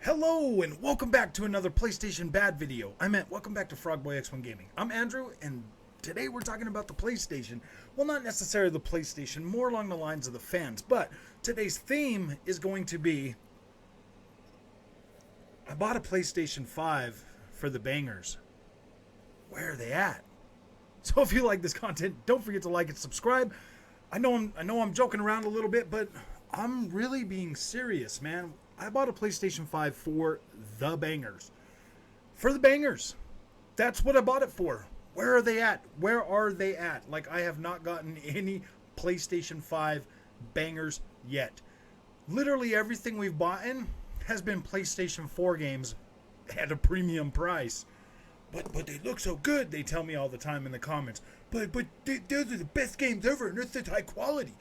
Hello and welcome back to another PlayStation Bad video. Welcome back to Frogboy X1 Gaming. I'm Andrew and today we're talking about the PlayStation. Well, not necessarily the PlayStation, more along the lines of the fans, but today's theme is going to be I bought a PlayStation 5 for the bangers. Where are they at? So if you like this content, don't forget to like and subscribe. I know I'm joking around a little bit, but I'm really being serious, man. I bought a PlayStation 5 for the bangers. For the bangers. That's what I bought it for. Where are they at? Where are they at? Like, I have not gotten any PlayStation 5 bangers yet. Literally everything we've bought in has been PlayStation 4 games at a premium price. But they look so good, they tell me all the time in the comments. But those are the best games ever, and it's high quality.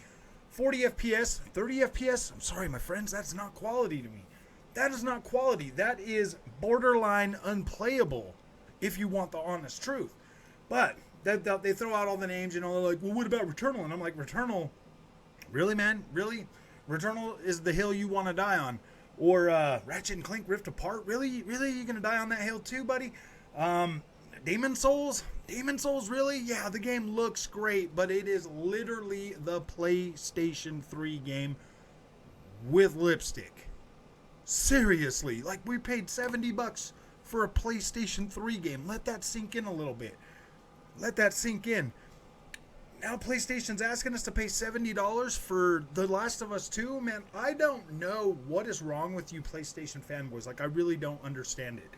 40 FPS, 30 FPS, I'm sorry, my friends, that's not quality to me. That is not quality. That is borderline unplayable, if you want the honest truth. But they throw out all the names, they're like, well, what about Returnal? And I'm like, Returnal? Really, man? Really? Returnal is the hill you want to die on. Or Ratchet and Clank Rift Apart? Really? Really? You going to die on that hill too, buddy? Demon Souls? Demon Souls, really? Yeah, the game looks great, but it is literally the PlayStation 3 game with lipstick. Seriously, like, we paid $70 for a PlayStation 3 game. Let that sink in a little bit. Let that sink in. Now PlayStation's asking us to pay $70 for The Last of Us 2? Man, I don't know what is wrong with you PlayStation fanboys. Like, I really don't understand it.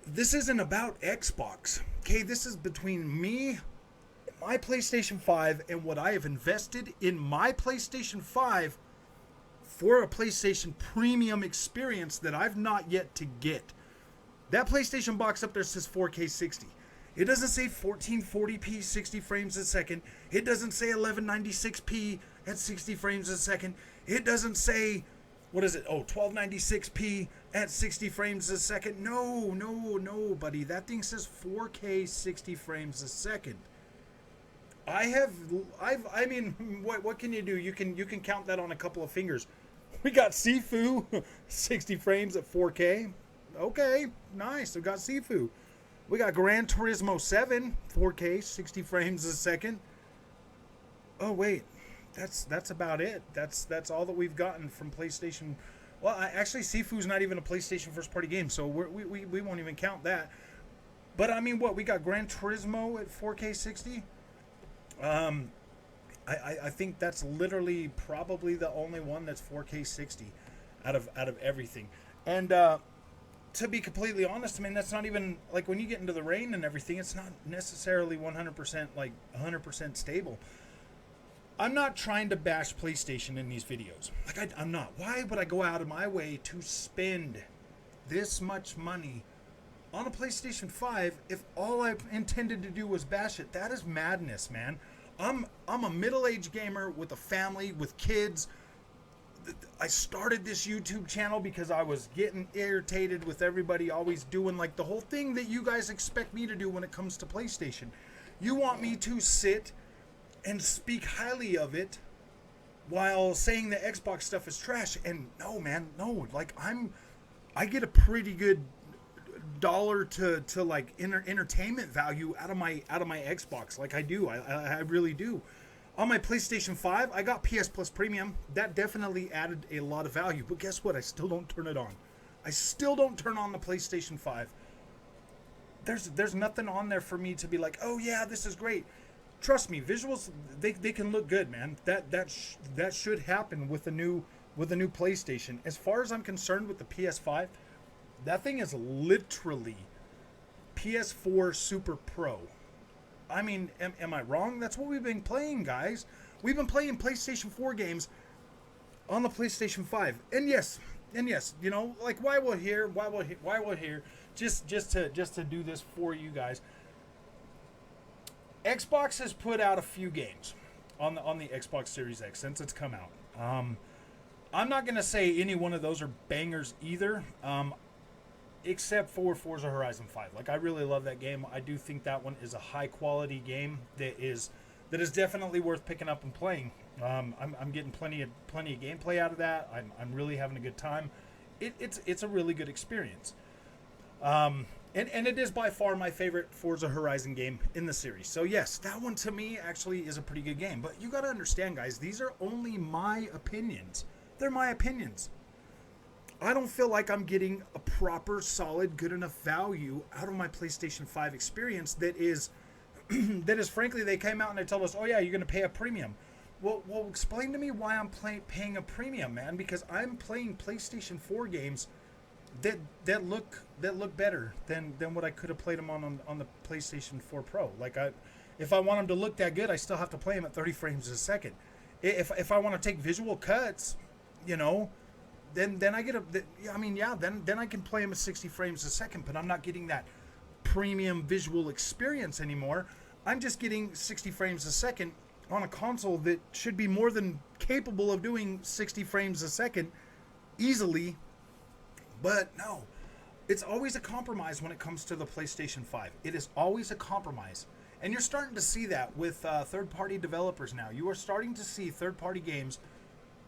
This isn't about Xbox. Okay, this is between me, my PlayStation 5, and what I have invested in my PlayStation 5 for a PlayStation Premium experience that I've not yet to get. That PlayStation box up there says 4K 60. It doesn't say 1440p 60 frames a second. It doesn't say 1196p at 60 frames a second. It doesn't say, what is it? Oh, 1296p at 60 frames a second. No, buddy. That thing says 4K 60 frames a second. I mean, what can you do? You can count that on a couple of fingers. We got Sifu 60 frames at 4K. Okay, nice. We got Sifu. We got Gran Turismo 7 4K 60 frames a second. Oh wait. That's about it. That's all that we've gotten from PlayStation. Well, actually, Sifu's not even a PlayStation first-party game, so we won't even count that. But I mean, what we got? Gran Turismo at 4K 60. I think that's literally probably the only one that's 4K 60 out of everything. And to be completely honest, I mean, that's not even, like, when you get into the rain and everything, it's not necessarily 100% like 100% stable. I'm not trying to bash PlayStation in these videos. Like, I'm not. Why would I go out of my way to spend this much money on a PlayStation 5 if all I intended to do was bash it? That is madness, man. I'm a middle-aged gamer with a family, with kids. I started this YouTube channel because I was getting irritated with everybody always doing, like, the whole thing that you guys expect me to do when it comes to PlayStation. You want me to sit and speak highly of it while saying the Xbox stuff is trash. And no, man, no. Like, I get a pretty good dollar to like entertainment value out of my Xbox. Like, I do. I really do. On my PlayStation 5, I got PS Plus Premium. That definitely added a lot of value. But guess what? I still don't turn it on. I still don't turn on the PlayStation 5. There's nothing on there for me to be like, oh yeah, this is great. Trust me, visuals, they can look good, man. That should happen with a new PlayStation. As far as I'm concerned with the PS5, that thing is literally PS4 Super Pro. I mean, am I wrong? That's what we've been playing, guys. We've been playing PlayStation 4 games on the PlayStation 5. And yes, you know, like, why we're here, just to do this for you guys. Xbox has put out a few games on the Xbox Series X since it's come out. I'm not going to say any one of those are bangers either, except for Forza Horizon 5. Like, I really love that game. I do think that one is a high-quality game that is definitely worth picking up and playing. I'm getting plenty of gameplay out of that. I'm really having a good time. it's a really good experience. And it is by far my favorite Forza Horizon game in the series. So yes, that one to me actually is a pretty good game. But you got to understand, guys, these are only my opinions. They're my opinions. I don't feel like I'm getting a proper, solid, good enough value out of my PlayStation 5 experience that is, that is frankly, they came out and they told us, oh yeah, you're going to pay a premium. Well, explain to me why I'm paying a premium, man, because I'm playing PlayStation 4 games that look better than what I could have played them on the PlayStation 4 Pro. Like if I want them to look that good, I still have to play them at 30 frames a second. If I want to take visual cuts, you know, then I get then I can play them at 60 frames a second. But I'm not getting that premium visual experience anymore. I'm just getting 60 frames a second on a console that should be more than capable of doing 60 frames a second easily. But no, it's always a compromise when it comes to the PlayStation 5. It is always a compromise. And you're starting to see that with third-party developers now. You are starting to see third-party games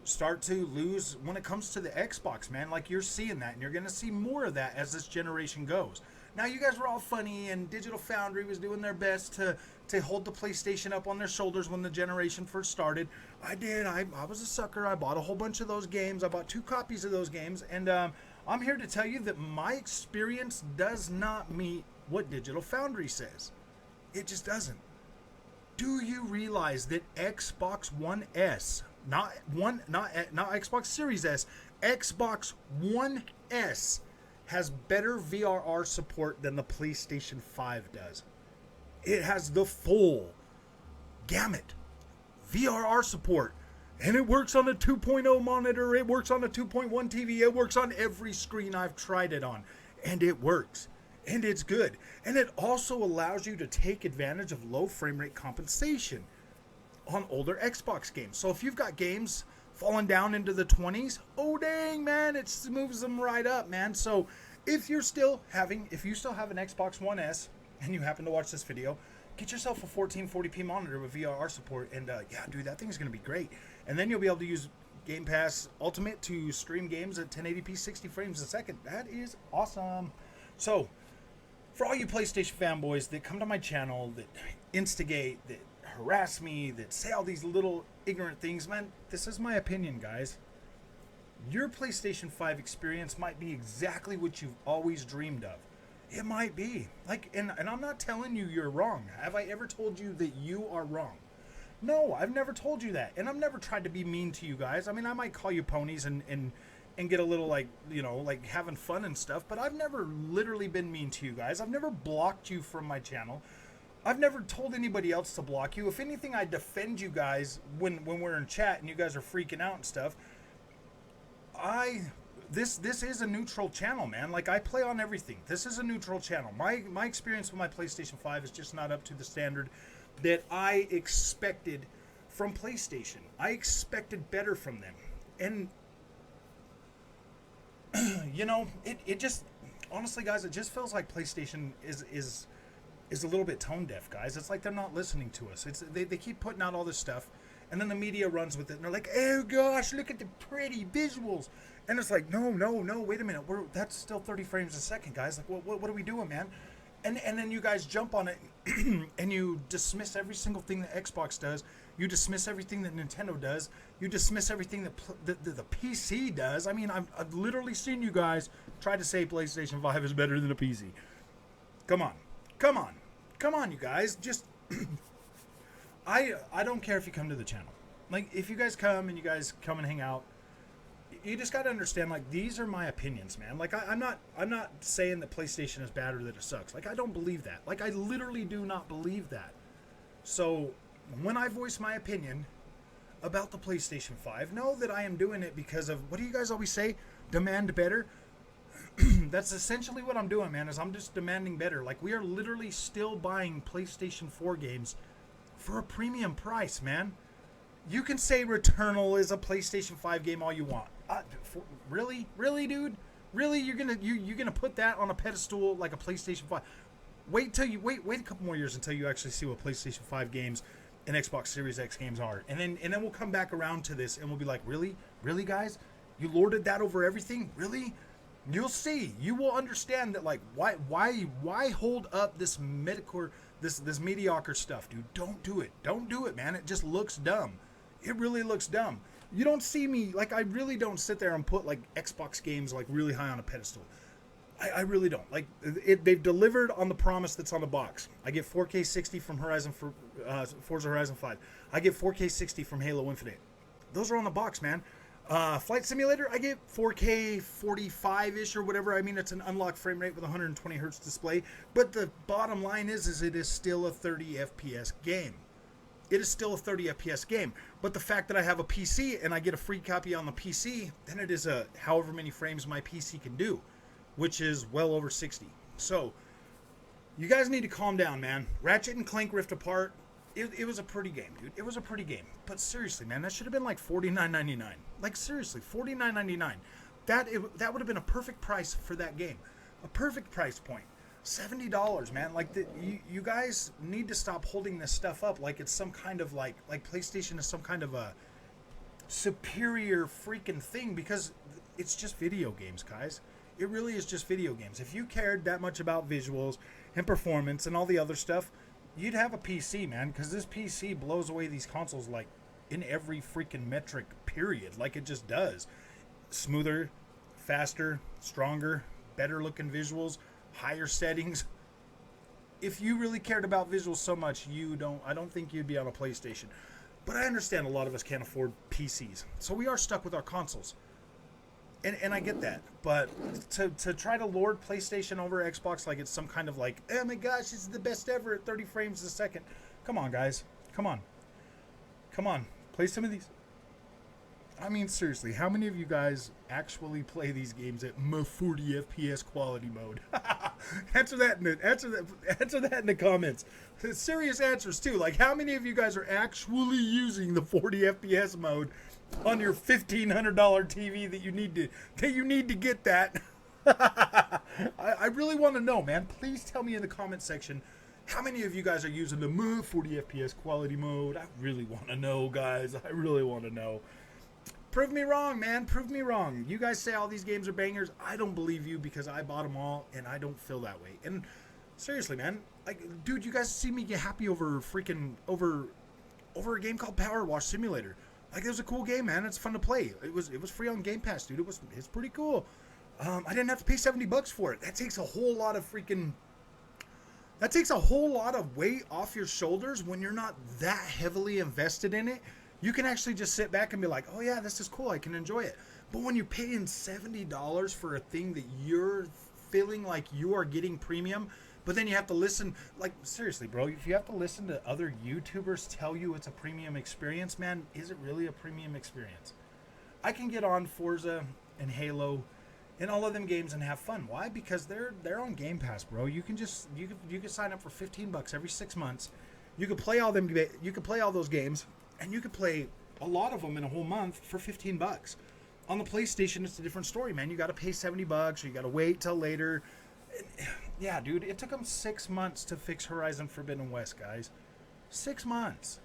start to lose when it comes to the Xbox, man. Like, you're seeing that, and you're going to see more of that as this generation goes. Now, you guys were all funny, and Digital Foundry was doing their best to hold the PlayStation up on their shoulders when the generation first started. I did. I was a sucker. I bought a whole bunch of those games. I bought 2 copies of those games, and I'm here to tell you that my experience does not meet what Digital Foundry says. It just doesn't. Do you realize that Xbox One S, not Xbox Series S, Xbox One S has better VRR support than the PlayStation 5 does? It has the full gamut VRR support. And it works on a 2.0 monitor, it works on a 2.1 TV, it works on every screen I've tried it on. And it works. And it's good. And it also allows you to take advantage of low frame rate compensation on older Xbox games. So if you've got games falling down into the 20s, oh dang, man, it moves them right up, man. So if you still have an Xbox One S and you happen to watch this video, get yourself a 1440p monitor with VRR support, and yeah, dude, that thing's going to be great. And then you'll be able to use Game Pass Ultimate to stream games at 1080p 60 frames a second. That is awesome. So, for all you PlayStation fanboys that come to my channel, that instigate, that harass me, that say all these little ignorant things, man, this is my opinion, guys. Your PlayStation 5 experience might be exactly what you've always dreamed of. It might be. And I'm not telling you you're wrong. Have I ever told you that you are wrong? No, I've never told you that. And I've never tried to be mean to you guys. I mean, I might call you ponies and get a little, like having fun and stuff, but I've never literally been mean to you guys. I've never blocked you from my channel. I've never told anybody else to block you. If anything, I defend you guys when we're in chat and you guys are freaking out and stuff. This is a neutral channel, man. Like, I play on everything. This is a neutral channel. My experience with my PlayStation 5 is just not up to the standard that I expected from PlayStation. I expected better from them. And, you know, it just, honestly, guys, it just feels like PlayStation is a little bit tone deaf, guys. It's like they're not listening to us. They keep putting out all this stuff, and then the media runs with it, and they're like, oh gosh, look at the pretty visuals. And it's like, no, wait a minute. That's still 30 frames a second, guys. Like, what are we doing, man? And then you guys jump on it, and you dismiss every single thing that Xbox does. You dismiss everything that Nintendo does. You dismiss everything that the PC does. I mean, I've literally seen you guys try to say PlayStation 5 is better than a PC. Come on, you guys. Just, I don't care if you come to the channel. Like, if you guys come and hang out, you just got to understand, like, these are my opinions, man. Like, I'm not saying that PlayStation is bad or that it sucks. Like, I don't believe that. Like, I literally do not believe that. So, when I voice my opinion about the PlayStation 5, know that I am doing it because of, what do you guys always say? Demand better? That's essentially what I'm doing, man, is I'm just demanding better. Like, we are literally still buying PlayStation 4 games for a premium price, man. You can say Returnal is a PlayStation 5 game all you want. Really, dude? Really, you're gonna put that on a pedestal like a PlayStation 5? Wait a couple more years until you actually see what PlayStation 5 games and Xbox Series X games are, and then we'll come back around to this and we'll be like, really, guys, you lorded that over everything? Really? You'll see. You will understand that, like, why hold up this mediocre, this mediocre stuff, dude? Don't do it. Don't do it, man. It just looks dumb. It really looks dumb. You don't see me, like, I really don't sit there and put, like, Xbox games, like, really high on a pedestal. I really don't. Like, they've delivered on the promise that's on the box. I get 4K 60 from Forza Horizon 5. I get 4K 60 from Halo Infinite. Those are on the box, man. Flight Simulator, I get 4K 45-ish or whatever. I mean, it's an unlocked frame rate with 120 hertz display. But the bottom line is it is still a 30 FPS game. It is still a 30 FPS game. But the fact that I have a PC and I get a free copy on the PC, then it is a however many frames my PC can do, which is well over 60. So, you guys need to calm down, man. Ratchet and Clank Rift Apart, it was a pretty game, dude. It was a pretty game. But seriously, man, that should have been like $49.99. Like, seriously, $49.99. That would have been a perfect price for that game. A perfect price point. $70, man. Like, you guys need to stop holding this stuff up like it's some kind of, like PlayStation is some kind of a superior freaking thing, because it's just video games, guys. It really is just video games. If you cared that much about visuals and performance and all the other stuff, you'd have a PC, man, because this PC blows away these consoles, like, in every freaking metric, period. Like, it just does. Smoother, faster, stronger, better looking visuals, higher settings. If you really cared about visuals so much, I don't think you'd be on a PlayStation. But I understand a lot of us can't afford PCs, so we are stuck with our consoles. And I get that, but to try to lord PlayStation over Xbox like it's some kind of, like, oh my gosh, this is the best ever at 30 frames a second. Come on, guys. Come on. Play some of these. I mean, seriously, how many of you guys actually play these games at 40 FPS quality mode? Answer that in the comments. Serious answers too. Like, how many of you guys are actually using the 40 FPS mode on your $1,500 TV that you need to get that? I really want to know, man. Please tell me in the comment section how many of you guys are using the 40 FPS quality mode. I really want to know, guys. I really want to know. Prove me wrong, man. Prove me wrong. You guys say all these games are bangers. I don't believe you, because I bought them all and I don't feel that way. And seriously, man, like, dude, you guys see me get happy over a game called Power Wash Simulator. Like, it was a cool game, man. It's fun to play. It was free on Game Pass, dude. It's pretty cool. I didn't have to pay $70 for it. That takes a whole lot of weight off your shoulders when you're not that heavily invested in it. You can actually just sit back and be like, oh yeah, this is cool, I can enjoy it. But when you're paying $70 for a thing that you're feeling like you are getting premium, but then you have to listen, like, seriously, bro, if you have to listen to other YouTubers tell you it's a premium experience, man, is it really a premium experience? I can get on Forza and Halo and all of them games and have fun. Why? Because they're on Game Pass, bro. You can sign up for $15 every 6 months. You could play all those games, and you could play a lot of them in a whole month for $15. On the PlayStation, it's a different story, man. You got to pay $70, or you got to wait till later. Yeah, dude, it took them 6 months to fix Horizon Forbidden West, guys. 6 months.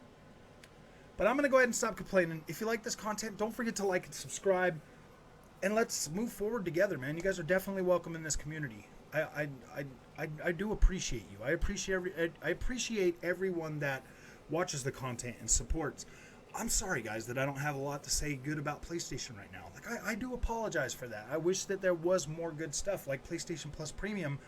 But I'm going to go ahead and stop complaining. If you like this content, don't forget to like and subscribe. And let's move forward together, man. You guys are definitely welcome in this community. I do appreciate you. I appreciate everyone that watches the content and supports. I'm sorry, guys, that I don't have a lot to say good about PlayStation right now. Like, I do apologize for that. I wish that there was more good stuff like PlayStation Plus Premium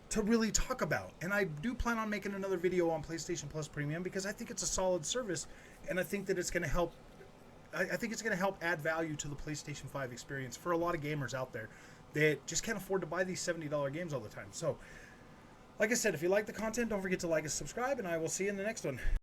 to really talk about. And I do plan on making another video on PlayStation Plus Premium, because I think it's a solid service, and I think that it's going to help. I think it's going to help add value to the PlayStation 5 experience for a lot of gamers out there that just can't afford to buy these $70 games all the time. So, like I said, if you like the content, don't forget to like and subscribe, and I will see you in the next one.